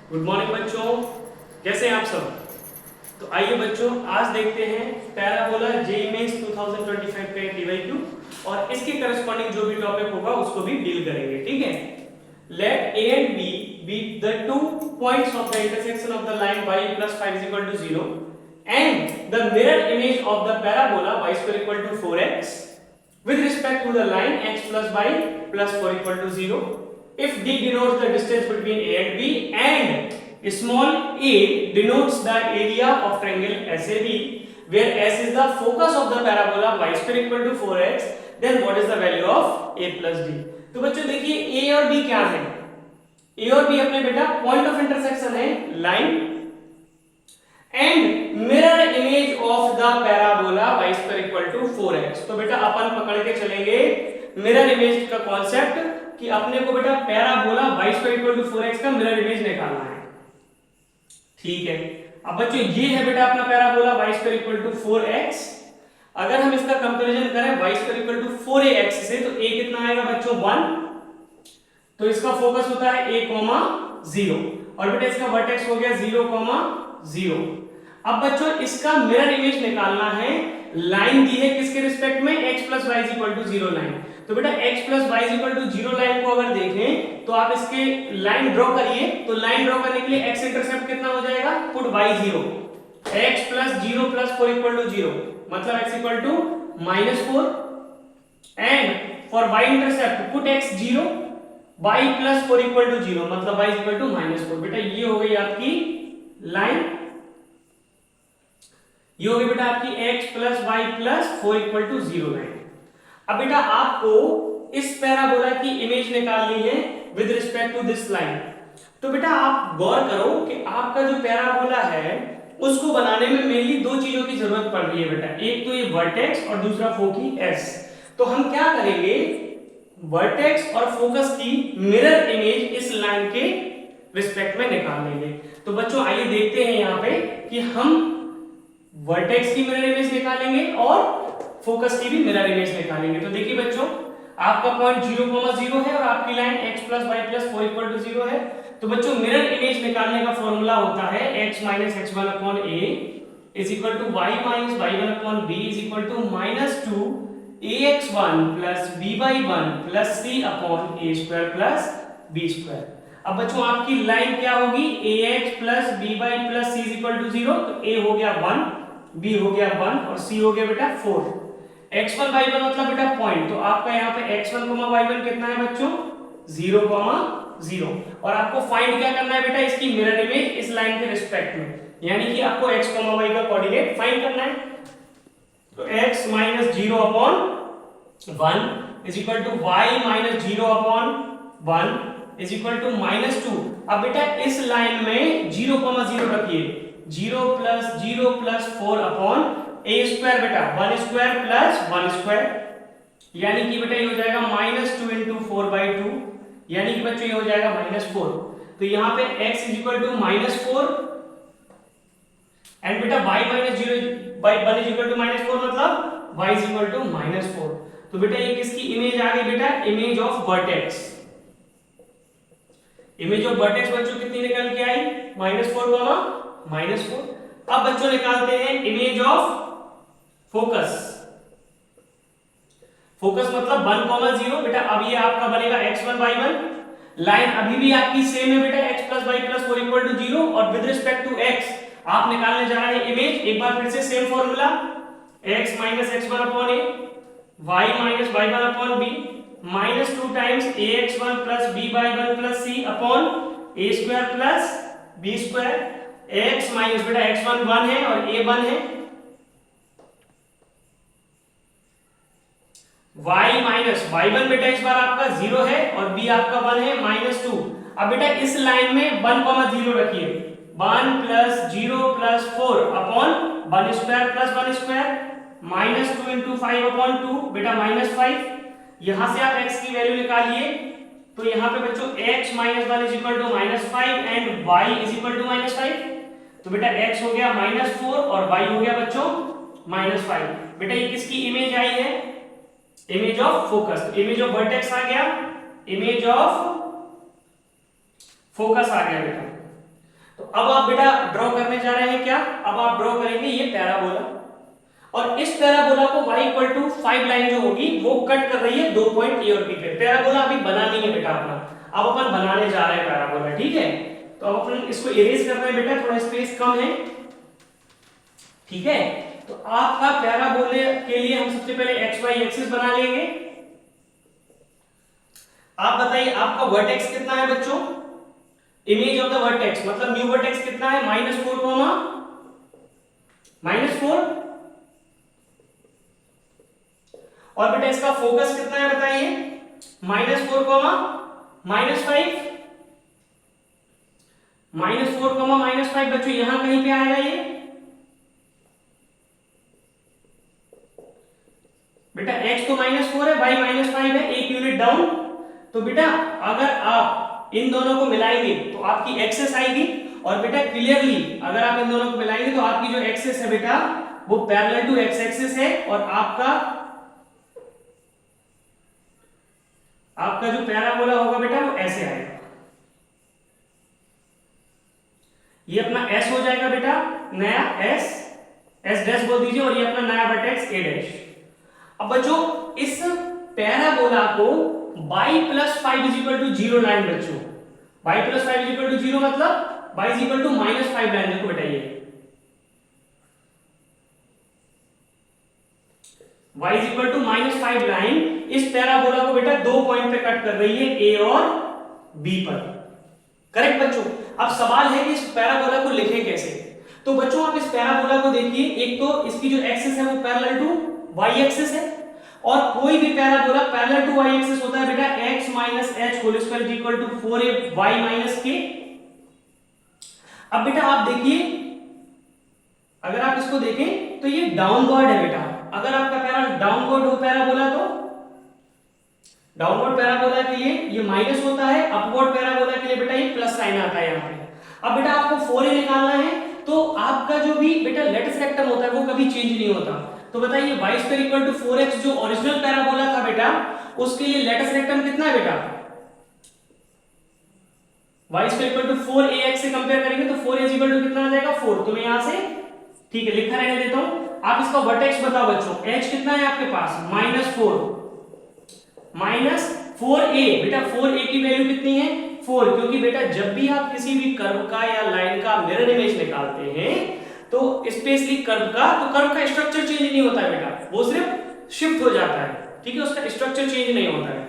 Good morning बच्चों, कैसे हैं आप सब। तो आइए बच्चों, आज देखते हैं पैराबोला जेईई मेंस 2025 का डीवाईक्यू और इसके करस्पॉन्डिंग जो भी टॉपिक होगा उसको भी डील करेंगे। ठीक है। Let A and B be the two points of the intersection of the line y plus 5 is equal to 0 and the mirror image of the parabola y square equal to 4x with respect to the line x plus y plus 4 equal to 0 if d denotes the distance between a and b and small a denotes the area of triangle SAB where S is the focus of the parabola y square equal to 4x then what is the value of a plus d। तो बच्चों देखिए a और b क्या है। a और b अपने बेटा point of intersection है line and mirror image of the parabola y square equal to 4x। तो बेटा अपन पकड़ के चलेंगे मिरर इमेज का कॉन्सेप्ट कि अपने को बेटा parabola y square equal to 4x का मिरर इमेज निकालना है। ठीक है। अब बच्चों ये है बेटा अपना parabola y square equal to 4x। अगर हम इसका कंपैरिजन करें y square equal to 4ax से तो a कितना आएगा बच्चों 1। तो इसका फोकस होता है a, 0 और बेटा इसका वर्टेक्स हो गया 0, 0। अब बच्चों इसका मिरर इमेज निकालना है। लाइन दी है किसके रिस्पेक्ट में x plus y is equal to 0 line. तो बेटा x plus y is equal to 0 line को अगर देखें तो आप इसके लाइन ड्रॉ करिए। तो लाइन ड्रॉ करने के लिए x इंटरसेप्ट कितना हो जाएगा, put y 0, x plus 0 plus 4 equal to 0 मतलब x equal to -4 and for y intercept put x 0, y plus 4 equal to 0 मतलब y is equal to -4। बेटा ये हो गई आपकी लाइन, ये हो गई बेटा आपकी x plus y plus 4 equal to 0 लाइन। अब बेटा आपको इस पैराबोला की इमेज निकालनी है with respect to this line. तो बेटा आप गौर करो कि आपका जो पैराबोला है उसको बनाने में मेनली दो चीजों की जरूरत पड़ रही है बेटा, एक तो ये वर्टेक्स और दूसरा फोकी s। तो हम क्या करेंगे, वर्टेक्स और फोकस की मिरर इमेज इस लाइन के रिस्पेक्ट में निकाल लेंगे। तो बच्चों आइए देखते हैं यहाँ पे कि हम वर्टेक्स की मिरर इमेज निकालेंगे और फोकस की भी मिरर इमेज निकालेंगे। तो देखिए बच्चों आपका पॉइंट 0, 0 है और आपकी line x plus y plus 4 equal to 0 है। तो बच्चों मिरर इमेज निकालने का फॉर्मूला होता है x minus x1 upon a is equal to y minus y1 upon b is equal to -2 ax1 plus by1 plus c upon a square plus b square। अब बच्चों आपकी लाइन क्या होगी, ax plus by plus c is equal to 0। तो a हो गया 1, b हो गया 1 और c हो गया बेटा 4। x1 y1 मतलब बेटा पॉइंट, तो आपका यहाँ पे x1 y1 कितना है बच्चों 0, 0 और आपको फाइंड क्या करना है बेटा, इसकी मिरर इमेज इस लाइन के रिस्पेक्ट में, यानी कि आपको x, y का कोऑर्डिनेट फाइंड करना है। तो x minus 0 upon 1 is equal to y minus 0 upon 1 is equal to -2। अब बेटा इस लाइन में 0, 0 रखिए, 0 plus 0 plus 4 upon a square बेटा 1 स्क्वायर प्लस 1 स्क्वायर, यानी कि बेटा ये हो जाएगा -2 into 4/2 यानी कि बच्चों ये हो जाएगा -4। तो यहाँ पे x is equal to -4 and बेटा y minus 0 by 1 is equal to -4 मतलब y is equal to -4। तो बेटा ये किसकी इमेज आ गई बेटा, image of vertex. Image of vertex बच्चों कितनी निकल के आई, -4, -4। अब बच्चों निकालते हैं इमेज ऑफ फोकस। फोकस मतलब 1, 0 बेटा। अब ये आपका बनेगा x1 y1, लाइन अभी भी आपकी सेम है बेटा x plus y plus 4 equal to 0 और विद रिस्पेक्ट टू x आप निकालने जा रहे हैं इमेज। एक बार फिर से same formula, x minus x1 upon a, y minus y1 upon b, -2 times ax1 plus b/1 plus c upon a square plus b square। x minus बेटा x1 1 है और a 1 है, y minus y1 बेटा इस बार आपका 0 है और b आपका 1 है -2। अब बेटा इस लाइन में 1, 0 रखिए, 1 plus 0 plus 4 upon 1 square plus 1 square -2 into 5 upon 2 बेटा -5। यहां से आप x की वैल्यू निकालिए। तो यहां पे बच्चों x minus 1 is equal to -5 and y is equal to -5। तो बेटा x हो गया -4 और y हो गया बच्चों -5। बेटा ये किसकी इमेज आई है, image of focus. Image of vertex आ गया, इमेज ऑफ फोकस आ गया बेटा। अब आप बेटा ड्रॉ करने जा रहे हैं क्या, अब आप ड्रॉ करेंगे ये पैराबोला, और इस पैराबोला को y इक्वल टू 5 लाइन जो होगी वो कट कर रही है 2 पॉइंट ए और बी पे। पैराबोला अभी बना नहीं है बेटा अपना, अब अपन बनाने जा रहे हैं पैराबोला, ठीक है। तो अब अपन इसको इरेज कर रहे हैं बेटा, थोड़ा स्पेस कम है, ठीक है। तो आपका पैराबोले के लिए हम सबसे पहले एक्स वाई एक्सिस बना लेंगे। आप बताइए आपका वर्टेक्स कितना है बच्चों, इमेज ऑफ द वर्टेक्स मतलब न्यू वर्टेक्स कितना है, -4, -4, और बेटा इसका फोकस कितना है बताइए, -4, -5, -4, -5 बच्चों यहां कहीं पे आएगा ये बेटा, x तो -4 है, y -5 है, एक यूनिट डाउन। तो बेटा अगर आप इन दोनों को मिलाएंगे तो आपकी एक्सेस आएगी, और बेटा क्लियरली अगर आप इन दोनों को मिलाएंगे तो आपकी जो एक्सेस है बेटा वो पैरेलल टू एक्स एक्सिस है, और आपका जो पैराबोला होगा बेटा वो ऐसे आएगा, ये अपना s हो जाएगा बेटा, नया s डैश बोल दीजिए, और ये अपना नया वर्टेक्स a डैश। अब बच्चों इस पैराबोला को y + 5 = 0 लाइन बच्चों, y + 5 = 0 मतलब y = -5 लाइन, देखो बेटा ये y = -5 लाइन इस पैराबोला को बेटा 2 पॉइंट पे कट कर रही है a और b पर, करेक्ट बच्चों। अब सवाल है कि इस पैराबोला को लिखें कैसे। तो बच्चों आप इस पैराबोला को देखिए, एक तो इसकी जो एक्सिस है वो पैरेलल टू y एक्सिस है, और कोई भी parabola parallel to y axis होता है बेटा x - h whole square equal to 4y - k। अब बेटा आप देखिए, अगर आप इसको देखें तो ये डाउनवर्ड है बेटा, अगर आपका डाउनवर्ड हो पैराबोला तो डाउनवर्ड पैराबोला के लिए ये माइनस होता है, अपवर्ड पैराबोला के लिए बेटा ये प्लस साइन आता है यहाँ पे। अब बेटा आपको 4a निकालना है, तो आपका जो भी बेटा लेटिस रेक्टम होता है वो कभी चेंज नहीं होता। तो बताइए y² = 4x जो ओरिजिनल पैराबोला था बेटा, उसके लिए लेटिस रेक्टम कितना है बेटा, y² = 4ax से कंपेयर करेंगे तो 4a = कितना आ जाएगा 4। तो मैं यहां से ठीक है लिखा रहने देता हूं। आप इसका वर्टेक्स बताओ बच्चों, h कितना है आपके पास, -4a बेटा, 4a की वैल्यू कितनी है 4, क्योंकि बेटा जब भी आप किसी भी कर्व का या लाइन का मिरर इमेज निकालते हैं तो स्पेशली कर्व का स्ट्रक्चर चेंज नहीं होता है बेटा, वो सिर्फ शिफ्ट हो जाता है, ठीक है, उसका स्ट्रक्चर चेंज नहीं होता है।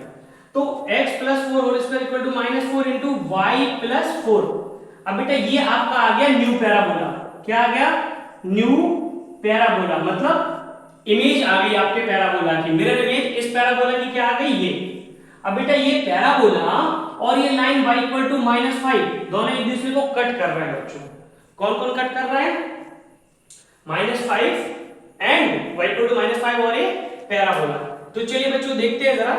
तो x + 4 whole square equal to -4 into y + 4। अब बेटा ये आपका आ गया न्यू पैराबोला, क्या आ गया, न्यू पैराबोला, मतलब इमेज आ गई आपके पैराबोला की, मिरर इमेज इस पैराबोला की क्या आ गई ये। अब बेटा ये पैराबोला और ये लाइन y = -5 दोनों एक दूसरे को कट कर रहे हैं बच्चों, कौन कौन कट कर रहा है, -5 एंड y = -5 और ये पैराबोला। तो चलिए बच्चों देखते हैं जरा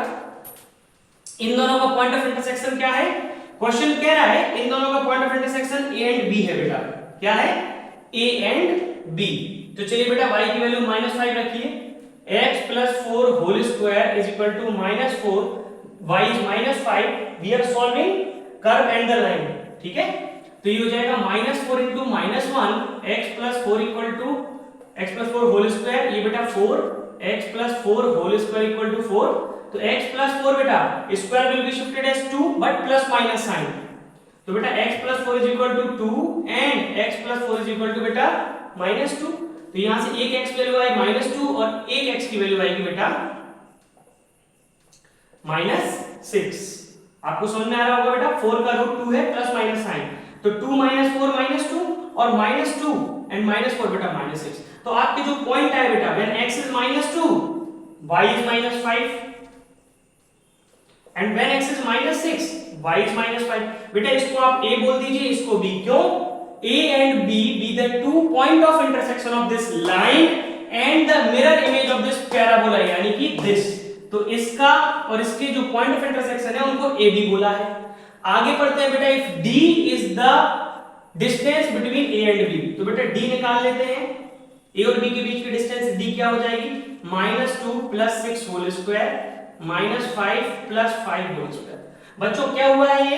इन दोनों का पॉइंट ऑफ इंटरसेक्शन क्या है। क्वेश्चन कह रहा है इन दोनों का point of intersection a and b है बेटा, क्या है a एंड b। तो चलिए बेटा y की वैल्यू -5 रखिए, x + 4 whole square equal to -4, y is -5, we are solving curve and the line, ठीक है। तो ये हो जाएगा -4 into -1 x + 4 equal to x + 4 whole square, ये बेटा 4 x + 4 whole square equal to 4। तो x + 4 बेटा square will be shifted as 2 but plus minus sign, तो बेटा x + 4 = 2 एंड x + 4 = बेटा -2। तो यहां से एक x वैल्यू आई -2 और एक x की वैल्यू आएगी बेटा -6। आपको समझ में आ रहा होगा बेटा, 4 का रूट 2 है प्लस माइनस साइन, तो 2 - 4 -2 और -2 एंड -4 बेटा -6। तो आपके जो पॉइंट है बेटा when x is -2 y is -5 and when x is -6 y is -5। बेटा इसको आप a बोल दीजिए, इसको b, क्यों, a and b be the 2 point of intersection of this line and the mirror image of this parabola, यानी कि this। तो इसका और इसके जो पॉइंट ऑफ इंटरसेक्शन है उनको ए बी बोला है। आगे पढ़ते हैं बेटा, if D is the distance between A and B, तो बेटा डी निकाल लेते हैं, ए और बी के बीच की डिस्टेंस डी क्या हो जाएगी, -2 + 6 होल स्क्वायर -5 + 5 होल स्क्वायर। बच्चों क्या हुआ है,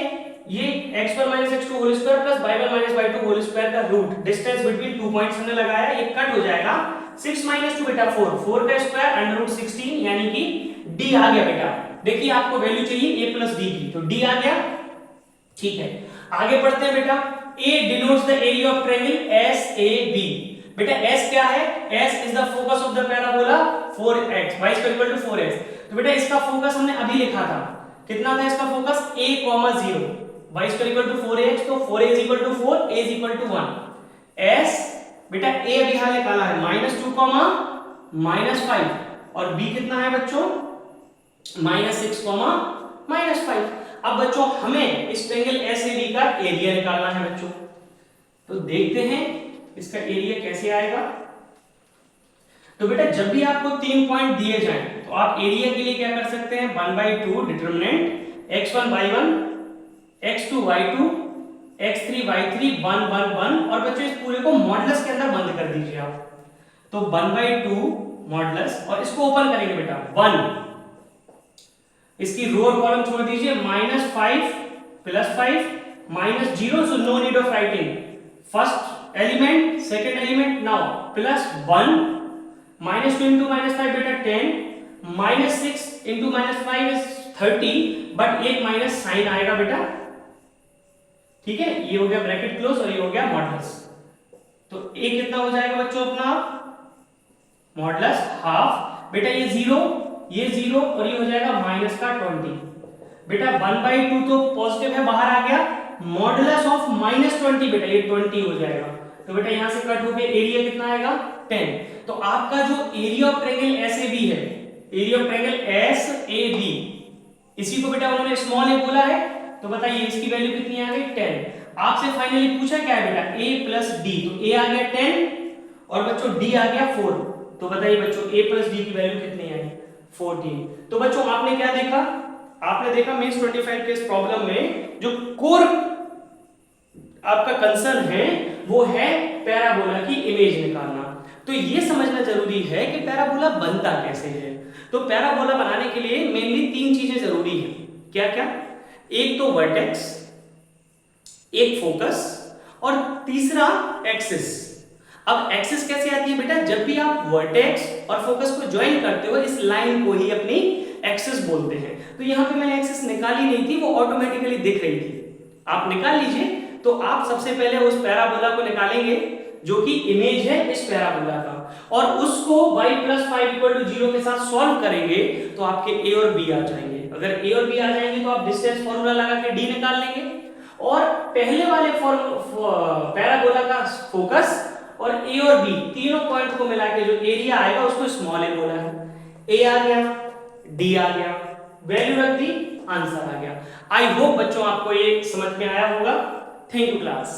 ये x1 - x2 whole square plus y1 - 2 whole square का रूट, डिस्टेंस बिटवीन 2 पॉइंट्स हमने लगाया, ये कट हो जाएगा 6 - 2 बेटा 4, 4 का स्क्वायर अंडर रूट 16 यानी कि d आ गया बेटा। देखिए आपको वैल्यू चाहिए a प्लस d की, तो d आ गया। ठीक है, आगे बढ़ते हैं बेटा। a denotes the area of triangle SAB। बेटा s क्या है? s is the focus of the parabola 4x, y is equal to 4x। तो बेटा इसका फोकस हमने अभी लिखा था, कितना था इसका focus? a, 0, y is equal to 4x, तो 4a is equal to 4, a is equal to 1। s बेटा a अभी यहां निकाला है -2, -5, और b कितना है बच्चों? -6, -5। अब बच्चों हमें इस ट्रायंगल SAB का एरिया निकालना है बच्चों, तो देखते हैं इसका एरिया कैसे आएगा। तो बेटा जब भी आपको 3 पॉइंट दिए जाएं तो आप एरिया के लिए क्या कर सकते हैं? 1/2 determinant x1 y1, x2 y2, x3 y3, 1 1 1, और बच्चों इस पूरे को मॉडुलस के अंदर बंद कर दीजिए आप। तो 1/2 मॉडुलस, और इसको ओपन करेंगे बेटा 1, इसकी रो और कॉलम छोड़ दीजिए, -5 +5 -0, so no need of writing first element second element. Now +1 -2 into -5 बेटा 10, -6 into -5 is 30, बट एक माइनस साइन आएगा बेटा। ठीक है, ये हो गया ब्रैकेट क्लोज और ये हो गया मॉडुलस। तो a कितना हो जाएगा बच्चों अपना? Modulus half. बेटा ये 0 और ये हो जाएगा माइनस का 20। बेटा 1/2 तो पॉजिटिव है, बाहर आ गया, मॉडुलस ऑफ -20 बेटा ये 20 हो जाएगा। तो बेटा यहां से कट होके एरिया कितना आएगा? 10। तो आपका जो एरिया ऑफ ट्रायंगल SAB है, एरिया ऑफ ट्रायंगल SAB, इसी को बेटा उन्होंने स्मॉल a बोला है, तो बताइए इसकी वैल्यू कितनी आ गई? 10। आपसे फाइनली पूछा क्या है बेटा? a प्लस d, तो a आ गया 10 और बच्चों d आ गया 4। तो बताइए बच्चों a प्लस d की वैल्यू कितनी आई? 14। तो बच्चों आपने क्या देखा? आपने देखा मेंस 25 के इस प्रॉब्लम में जो कोर आपका कंसर्न है वो है पैराबोला की इमेज निकालना। तो ये समझना जरूरी है कि पैराबोला बनता कैसे है। तो पैराबोला बनाने के लिए मेनली 3 चीजें जरूरी है। क्या क्या? एक तो वर्टेक्स, एक फोकस, और तीसरा एक्सिस। अब एक्सिस कैसे आती है बेटा? जब भी आप वर्टेक्स और फोकस को ज्वाइन करते हो, इस लाइन को ही अपनी एक्सिस बोलते हैं। तो यहां पे मैंने एक्सिस निकाली नहीं थी, वो ऑटोमेटिकली दिख रही थी, आप निकाल लीजिए। तो आप सबसे पहले उस पैराबोला को निकालेंगे जो कि इमेज है इस पैराबोला का, और उसको y + 5 = 0 के साथ सॉल्व करेंगे तो आपके a और b आ जाएंगे। अगर a और b आ जाएंगे तो आप डिस्टेंस फार्मूला लगा के d निकाल लेंगे, और पहले वाले पैराबोला का फोकस और a और b तीनों पॉइंट को मिला के जो एरिया आएगा उसको स्मॉल a बोला है। a आ गया, d आ गया, वैल्यू रख दी, आंसर आ गया। आई होप बच्चों आपको ये समझ में आया होगा। Thank you class.